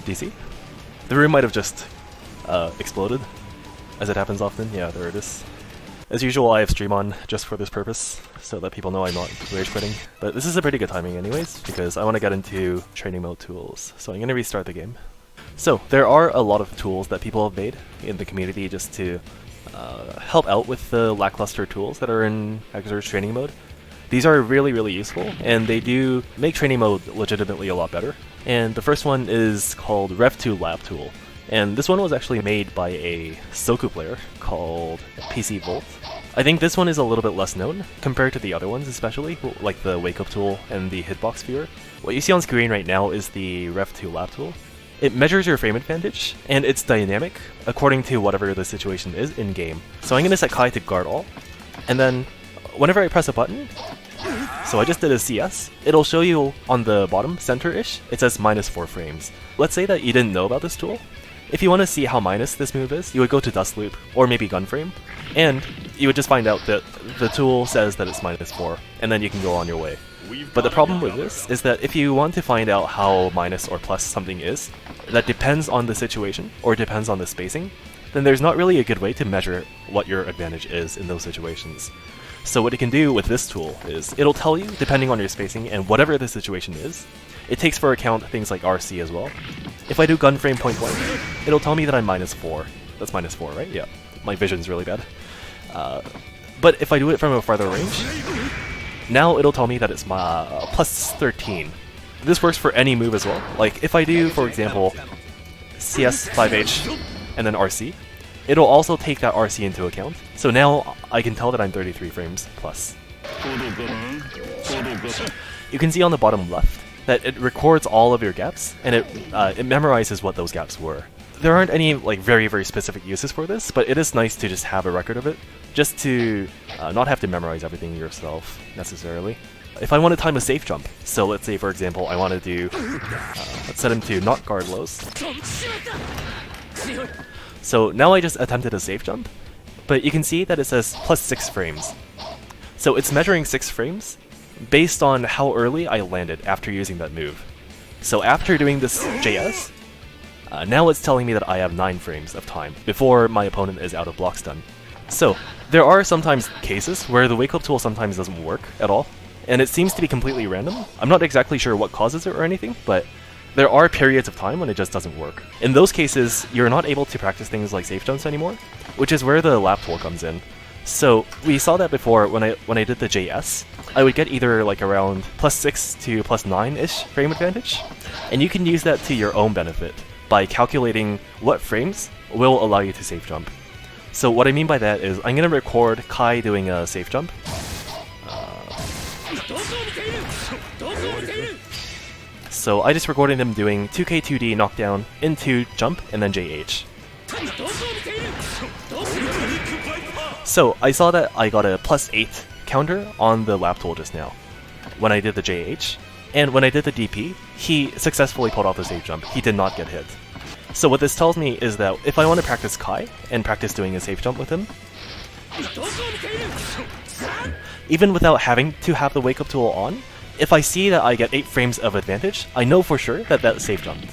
DC? The room might have just exploded, as it happens often. Yeah, there it is. As usual, I have stream on just for this purpose, so that people know I'm not rage quitting. But this is a pretty good timing anyways, because I want to get into training mode tools. So I'm going to restart the game. So there are a lot of tools that people have made in the community just to help out with the lackluster tools that are in Exer's training mode. These are really, really useful, and they do make training mode legitimately a lot better. And the first one is called REV2 Lab Tool. And this one was actually made by a Soku player called PC Volt. I think this one is a little bit less known compared to the other ones, especially like the Wake Up Tool and the Hitbox Viewer. What you see on screen right now is the REV2 Lab Tool. It measures your frame advantage, and it's dynamic according to whatever the situation is in-game. So I'm going to set Kai to guard all, and then whenever I press a button, so I just did a CS, it'll show you on the bottom center-ish, it says -4 frames. Let's say that you didn't know about this tool. If you want to see how minus this move is, you would go to Dust Loop, or maybe Gun Frame, and you would just find out that the tool says that it's -4, and then you can go on your way. But the problem with this is that if you want to find out how minus or plus something is, that depends on the situation, or depends on the spacing, then there's not really a good way to measure what your advantage is in those situations. So what it can do with this tool is, it'll tell you, depending on your spacing and whatever the situation is, it takes for account things like RC as well. If I do gun frame point blank, it'll tell me that I'm -4. That's -4, right? Yeah. My vision's really bad. But if I do it from a farther range, now it'll tell me that it's +13. This works for any move as well. Like, if I do, for example, CS 5H and then RC, it'll also take that RC into account. So now I can tell that I'm 33 frames plus. You can see on the bottom left that it records all of your gaps, and it memorizes what those gaps were. There aren't any like very, very specific uses for this, but it is nice to just have a record of it, just to not have to memorize everything yourself necessarily. If I want to time a safe jump, so let's say for example I want to do, let's set him to not guard lows. So now I just attempted a safe jump, but you can see that it says +6 frames. So it's measuring 6 frames based on how early I landed after using that move. So after doing this JS, now it's telling me that I have 9 frames of time before my opponent is out of block stun. So there are sometimes cases where the Wake Up Tool sometimes doesn't work at all, and it seems to be completely random. I'm not exactly sure what causes it or anything, but there are periods of time when it just doesn't work. In those cases, you're not able to practice things like safe jumps anymore, which is where the lap tool comes in. So we saw that before when I did the JS. I would get either like around +6 to +9-ish frame advantage, and you can use that to your own benefit by calculating what frames will allow you to safe jump. So what I mean by that is I'm going to record Kai doing a safe jump. So I just recorded him doing 2K2D knockdown into jump and then JH. So I saw that I got a +8 counter on the lap tool just now when I did the JH, and when I did the DP, he successfully pulled off the safe jump. He did not get hit. So what this tells me is that if I want to practice Kai and practice doing a safe jump with him, even without having to have the Wake Up Tool on, if I see that I get 8 frames of advantage, I know for sure that that's safe jumped.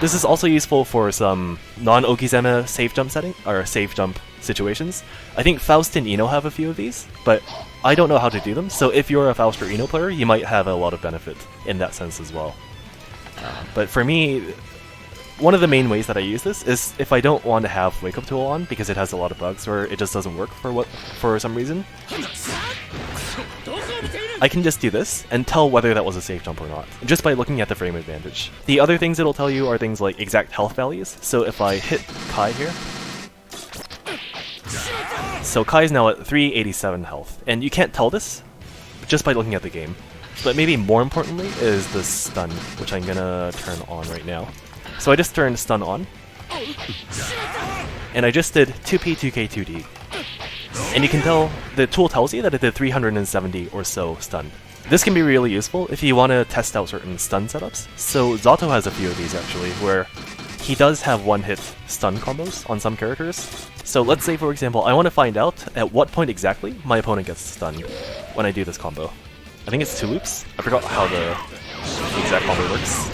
This is also useful for some non-Okizeme safe jump setting, or safe jump situations. I think Faust and Ino have a few of these, but I don't know how to do them, so if you're a Faust or Ino player, you might have a lot of benefit in that sense as well. But for me, one of the main ways that I use this is if I don't want to have Wake Up Tool on because it has a lot of bugs or it just doesn't work for some reason, I can just do this and tell whether that was a safe jump or not, just by looking at the frame advantage. The other things it'll tell you are things like exact health values, so if I hit Kai here, so Kai is now at 387 health, and you can't tell this just by looking at the game. But maybe more importantly is the stun, which I'm gonna turn on right now. So I just turned stun on, and I just did 2P 2K2D. And you can tell, the tool tells you that it did 370 or so stun. This can be really useful if you want to test out certain stun setups. So Zato has a few of these actually, where he does have one-hit stun combos on some characters. So let's say for example, I want to find out at what point exactly my opponent gets stunned when I do this combo. I think it's 2 loops. I forgot how the exact combo works.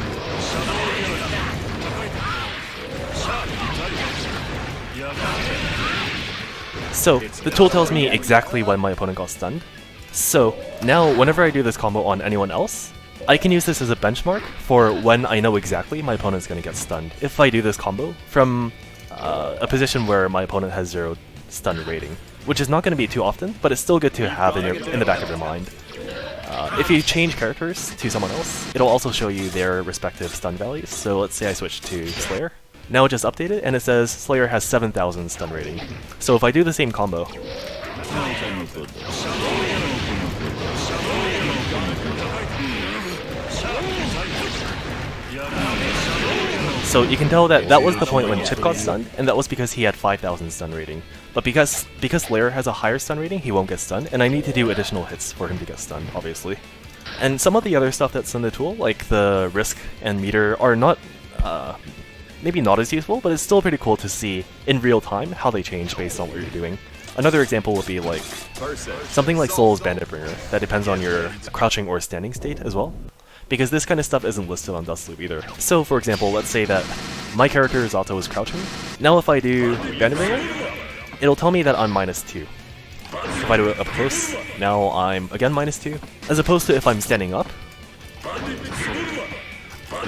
So, the tool tells me exactly when my opponent got stunned. So, now whenever I do this combo on anyone else, I can use this as a benchmark for when I know exactly my opponent's going to get stunned. If I do this combo from a position where my opponent has 0 stun rating, which is not going to be too often, but it's still good to have in the back of your mind. If you change characters to someone else, it'll also show you their respective stun values. So let's say I switch to Slayer. Now it just updated, and it says Slayer has 7,000 stun rating. So if I do the same combo, so you can tell that that was the point when Chip got stunned, and that was because he had 5,000 stun rating. But because Slayer has a higher stun rating, he won't get stunned, and I need to do additional hits for him to get stunned, obviously. And some of the other stuff that's in the tool, like the risk and meter, are not, maybe not as useful, but it's still pretty cool to see in real time how they change based on what you're doing. Another example would be like something like Soul's Bandit Bringer, that depends on your crouching or standing state as well. Because this kind of stuff isn't listed on Dust Loop either. So for example, let's say that my character Zato is crouching. Now if I do Bandit Bringer, it'll tell me that I'm -2. If I do it up close, now I'm again -2. As opposed to if I'm standing up,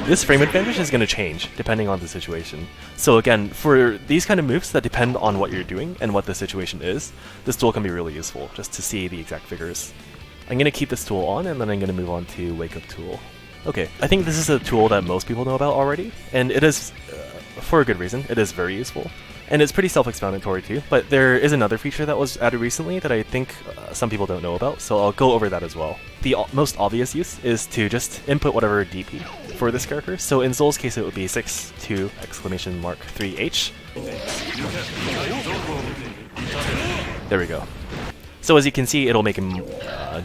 this frame advantage is going to change depending on the situation. So again, for these kind of moves that depend on what you're doing and what the situation is, this tool can be really useful just to see the exact figures. I'm going to keep this tool on, and then I'm going to move on to Wake Up Tool. Okay, I think this is a tool that most people know about already, and it is, for a good reason, it is very useful. And it's pretty self-explanatory too, but there is another feature that was added recently that I think some people don't know about, so I'll go over that as well. The most obvious use is to just input whatever DP for this character. So in Zol's case it would be 62!3H. There we go. So as you can see, it'll make him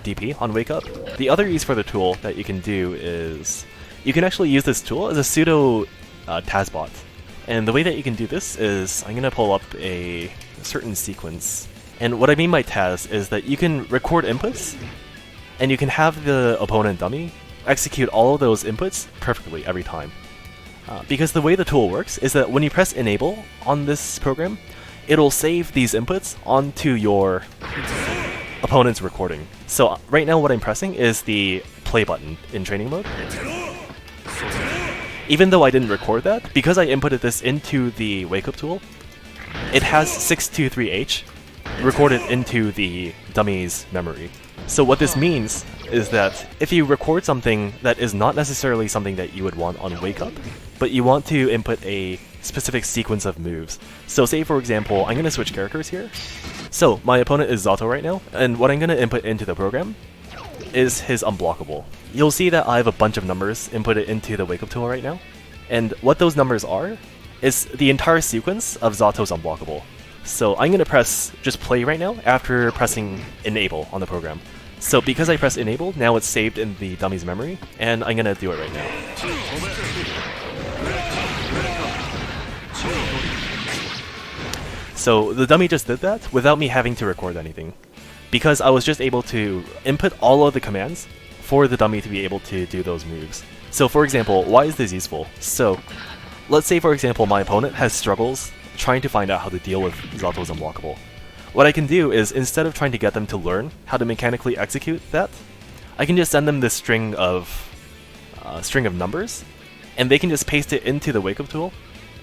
DP on Wake Up. The other use for the tool that you can do is you can actually use this tool as a pseudo Tazbot. And the way that you can do this is, I'm going to pull up a certain sequence. And what I mean by Taz is that you can record inputs, and you can have the opponent dummy execute all of those inputs perfectly every time. Because the way the tool works is that when you press Enable on this program, it'll save these inputs onto your opponent's recording. So right now what I'm pressing is the play button in training mode. Even though I didn't record that, because I inputted this into the Wake Up tool, it has 623H recorded into the dummy's memory. So what this means is that if you record something that is not necessarily something that you would want on Wake Up, but you want to input a specific sequence of moves. So say for example, I'm going to switch characters here. So my opponent is Zato right now, and what I'm going to input into the program is his unblockable. You'll see that I have a bunch of numbers inputted into the Wake Up tool right now, and what those numbers are is the entire sequence of Zato's unblockable. So I'm going to press just play right now after pressing enable on the program. So because I pressed enable, now it's saved in the dummy's memory, and I'm going to do it right now. So the dummy just did that without me having to record anything, because I was just able to input all of the commands for the dummy to be able to do those moves. So for example, why is this useful? So let's say for example my opponent has struggles trying to find out how to deal with Zato's unblockable. What I can do is, instead of trying to get them to learn how to mechanically execute that, I can just send them this string of numbers, and they can just paste it into the Wake Up tool,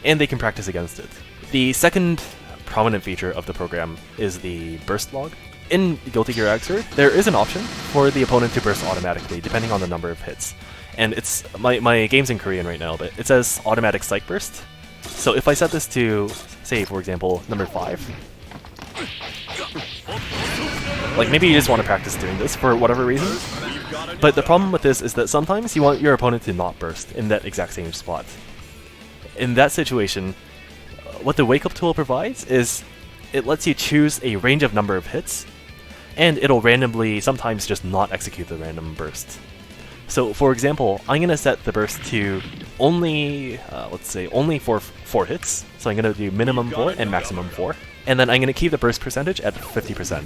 and they can practice against it. The second prominent feature of the program is the burst log. In Guilty Gear Xrd, there is an option for the opponent to burst automatically, depending on the number of hits. And it's my game's in Korean right now, but it says automatic psych burst. So if I set this to, say for example, number 5, like maybe you just want to practice doing this for whatever reason, but the problem with this is that sometimes you want your opponent to not burst in that exact same spot. In that situation, what the Wake Up tool provides is it lets you choose a range of number of hits, and it'll randomly sometimes just not execute the random burst. So for example, I'm going to set the burst to only, let's say, only for 4 hits. So I'm going to do minimum 4 and maximum 4. And then I'm going to keep the burst percentage at 50%.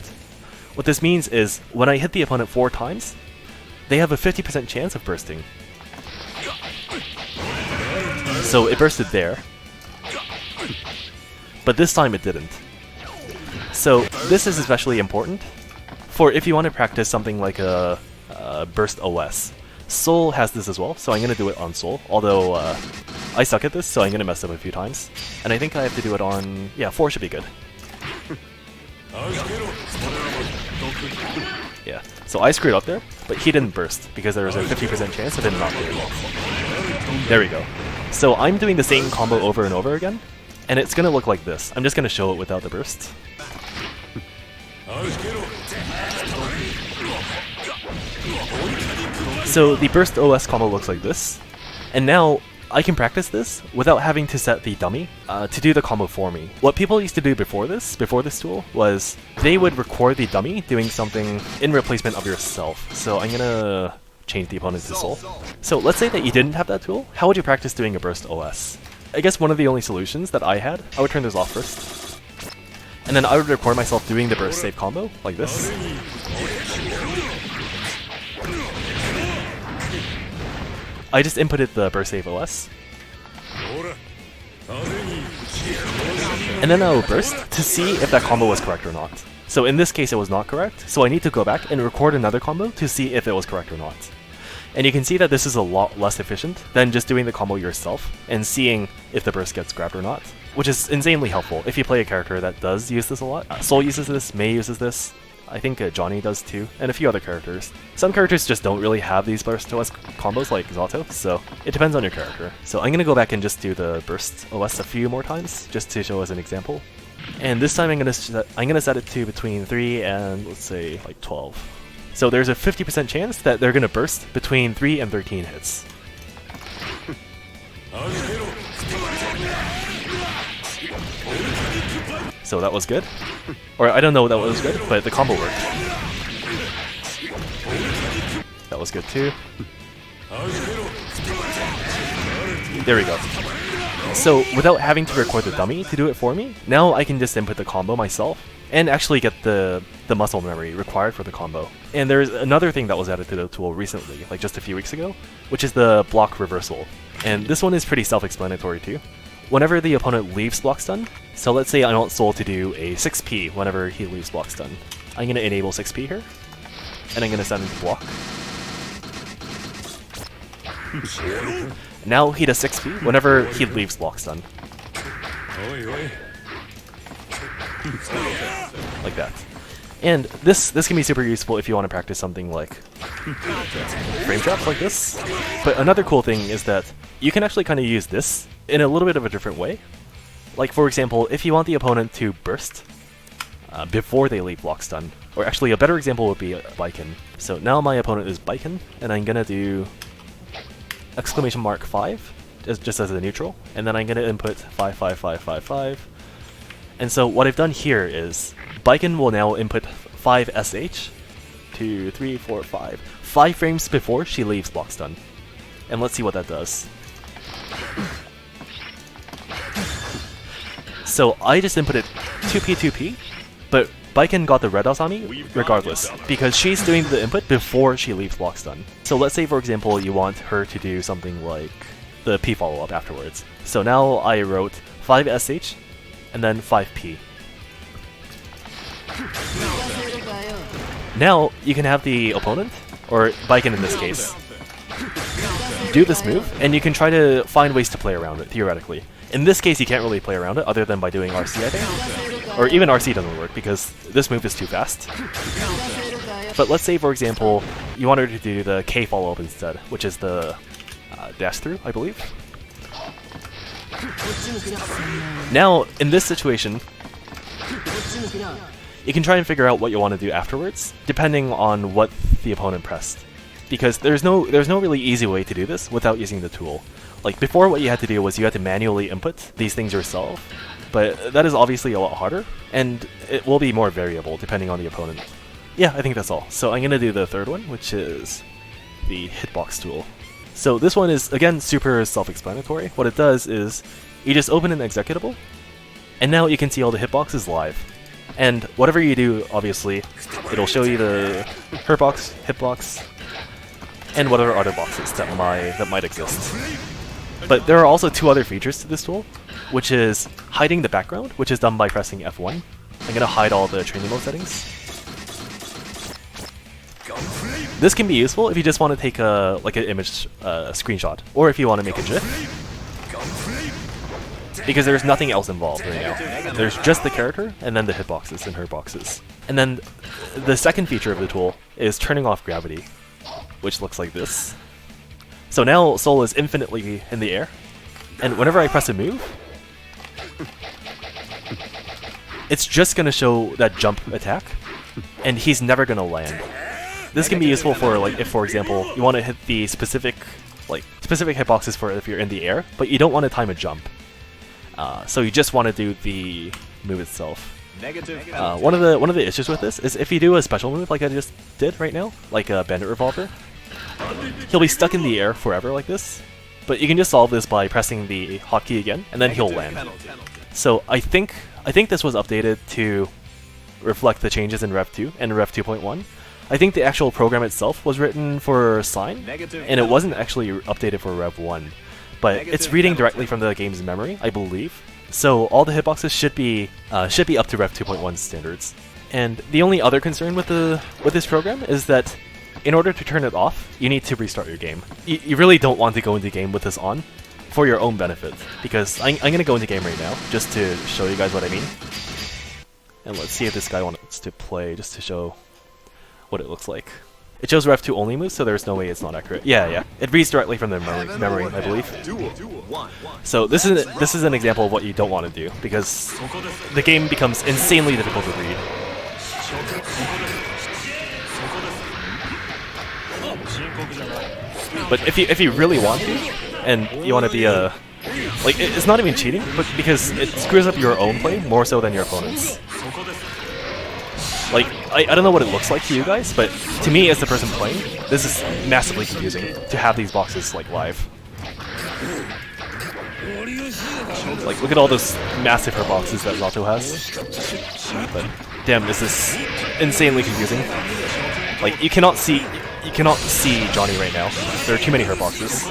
What this means is, when I hit the opponent 4 times, they have a 50% chance of bursting. So it bursted there, but this time it didn't. So this is especially important for if you want to practice something like a burst OS. Soul has this as well, so I'm going to do it on Soul, although I suck at this, so I'm going to mess up a few times. And I think I have to do it on... yeah, 4 should be good. Yeah, so I screwed up there, but he didn't burst, because there was a 50% chance of him not doing it. There we go. So I'm doing the same combo over and over again, and it's going to look like this. I'm just going to show it without the burst. So the burst OS combo looks like this, and now I can practice this without having to set the dummy to do the combo for me. What people used to do before this tool, was they would record the dummy doing something in replacement of yourself. So I'm gonna change the opponent to Soul. So let's say that you didn't have that tool, how would you practice doing a burst OS? I guess one of the only solutions that I had, I would turn this off first. And then I would record myself doing the burst save combo, like this. I just inputted the burst save OS. And then I will burst to see if that combo was correct or not. So in this case it was not correct, so I need to go back and record another combo to see if it was correct or not. And you can see that this is a lot less efficient than just doing the combo yourself and seeing if the burst gets grabbed or not, which is insanely helpful if you play a character that does use this a lot. Soul uses this, Mei uses this, I think Johnny does too, and a few other characters. Some characters just don't really have these burst OS combos like Zato, so it depends on your character. So I'm gonna go back and just do the burst OS a few more times, just to show as an example. And this time I'm gonna set it to between 3 and, let's say, like 12. So there's a 50% chance that they're gonna burst between 3 and 13 hits. So that was good. Or I don't know that was good, but the combo worked. That was good too. There we go. So without having to record the dummy to do it for me, now I can just input the combo myself and actually get the muscle memory required for the combo. And there's another thing that was added to the tool recently, like just a few weeks ago, which is the block reversal. And this one is pretty self-explanatory too. Whenever the opponent leaves block stun, so let's say I want Soul to do a 6p whenever he leaves block stun. I'm going to enable 6p here, and I'm going to set him to block. Now he does 6p whenever he leaves block stun. Like that. And this can be super useful if you want to practice something like frame traps like this. But another cool thing is that you can actually kind of use this in a little bit of a different way. Like for example, if you want the opponent to burst before they leave block stun, or actually a better example would be Baiken. So now my opponent is Baiken, and I'm gonna do exclamation mark 5 just as a neutral, and then I'm gonna input 5 5 5 5 5. And so what I've done here is Baiken will now input 5 SH, 2, 3, 4, 5, 5 frames before she leaves block stun. And let's see what that does. So I just inputted 2p 2p, but Baiken got the red Asami regardless, because she's doing the input before she leaves block stun. So let's say for example you want her to do something like the p follow-up afterwards. So now I wrote 5 SH and then 5p. Now you can have the opponent, or Baiken in this case, do this move, and you can try to find ways to play around it, theoretically. In this case, you can't really play around it other than by doing RC, I think. Or even RC doesn't work because this move is too fast. But let's say, for example, you want her to do the K follow-up instead, which is the dash through, I believe. Now, in this situation, you can try and figure out what you want to do afterwards, depending on what the opponent pressed. Because there's no really easy way to do this without using the tool. Like before, what you had to do was you had to manually input these things yourself, but that is obviously a lot harder, and it will be more variable depending on the opponent. Yeah, I think that's all. So I'm gonna do the third one, which is the Hitbox Tool. So this one is, again, super self-explanatory. What it does is you just open an executable, and now you can see all the hitboxes live. And whatever you do, obviously, it'll show you the hitbox, and what are other boxes that might exist. But there are also two other features to this tool, which is hiding the background, which is done by pressing F1. I'm gonna hide all the training mode settings. This can be useful if you just want to take an image screenshot, or if you want to make a GIF, because there's nothing else involved right now. There's just the character, and then the hitboxes and hurtboxes. And then the second feature of the tool is turning off gravity, which looks like this. So now Soul is infinitely in the air, and whenever I press a move, it's just going to show that jump attack, and he's never going to land. This can be useful for, like, if for example you want to hit the specific hitboxes for if you're in the air, but you don't want to time a jump. So you just want to do the move itself. One of the issues with this is if you do a special move like I just did right now, like a Bandit Revolver, he'll be stuck in the air forever like this. But you can just solve this by pressing the hotkey again, and then he'll land. So I think this was updated to reflect the changes in REV2 and REV2.1. I think the actual program itself was written for Sign, and it wasn't actually updated for REV1. But it's reading directly from the game's memory, I believe. So all the hitboxes should be up to Rev 2.1 standards. And the only other concern with this program is that in order to turn it off, you need to restart your game. You really don't want to go into game with this on for your own benefit, because I'm going to go into game right now just to show you guys what I mean. And let's see if this guy wants to play just to show what it looks like. It shows Rev 2 only moves, so there's no way it's not accurate. Yeah. It reads directly from the memory, I believe. So this is an example of what you don't want to do, because the game becomes insanely difficult to read. But if you really want to, and you want to be like, it's not even cheating, but because it screws up your own play more so than your opponent's. Like, I don't know what it looks like to you guys, but to me as the person playing, this is massively confusing to have these boxes like live. Like, look at all those massive hurt boxes that Zato has. But damn, this is insanely confusing. Like, you cannot see Johnny right now. There are too many hurt boxes.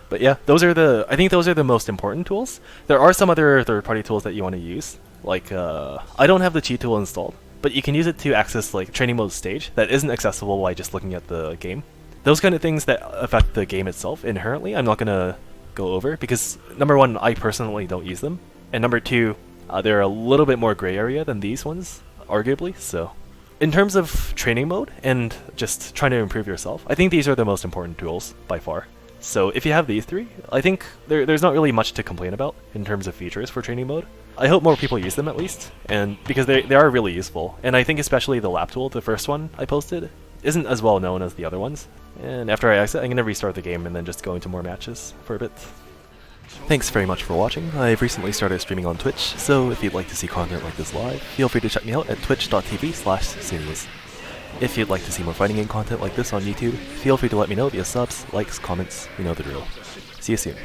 But yeah, I think those are the most important tools. There are some other third-party tools that you want to use. Like, I don't have the cheat tool installed, but you can use it to access like training mode stage that isn't accessible by just looking at the game. Those kind of things that affect the game itself inherently, I'm not gonna go over, because number one, I personally don't use them, and number two, they're a little bit more gray area than these ones, arguably. So in terms of training mode and just trying to improve yourself, I think these are the most important tools by far. So if you have these three, I think there's not really much to complain about in terms of features for training mode. I hope more people use them at least, and because they are really useful. And I think especially the lap tool, the first one I posted, isn't as well known as the other ones. And after I exit, I'm going to restart the game and then just go into more matches for a bit. Thanks very much for watching. I've recently started streaming on Twitch, so if you'd like to see content like this live, feel free to check me out at twitch.tv/series. If you'd like to see more fighting game content like this on YouTube, feel free to let me know via subs, likes, comments, you know the drill. See you soon.